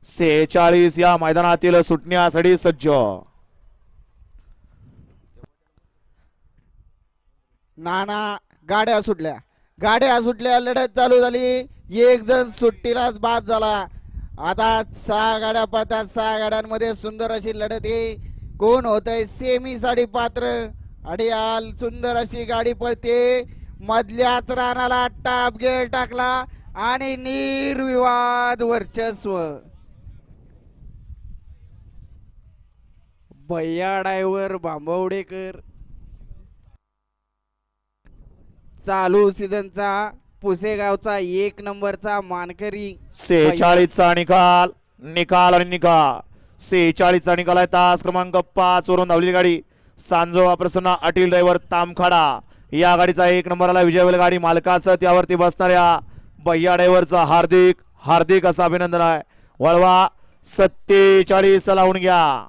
46 या मैदानातील सुटण्यासाठी सज्ज. नाना गाड्या सुटल्या लढत चालू झाली. एक जण सुट्टीलाच बाद झाला. आता 6 गाड्या पळतात. 6 गाड्यांमध्ये सुंदर अशी लढत आहे. कोण होतंय सेमी साठी पात्र. अडियाल सुंदर अशी गाडी पळते. मधल्याच रानाला टाप गेअर टाकला आणि निर्विवाद वर्चस्व. भैया ड्रायव्हर भांबवडेकर चालू सीझनचा पुसेगावचा 1 नंबरचा मानकरी. 46 चा निकाल आणि निकाल. 46 चा निकाल आहे. तास क्रमांक 5 वरून धावलेली गाडी सांजोवा प्रसन्न अटील ड्रायव्हर तामखाडा या गाडीचा 1 नंबर आला. विजय होईल गाडी मालकाचं. त्यावरती बसणाऱ्या भैया ड्रायव्हरचं हार्दिक हार्दिक असं अभिनंदन आहे. वळवा 47 लावून घ्या.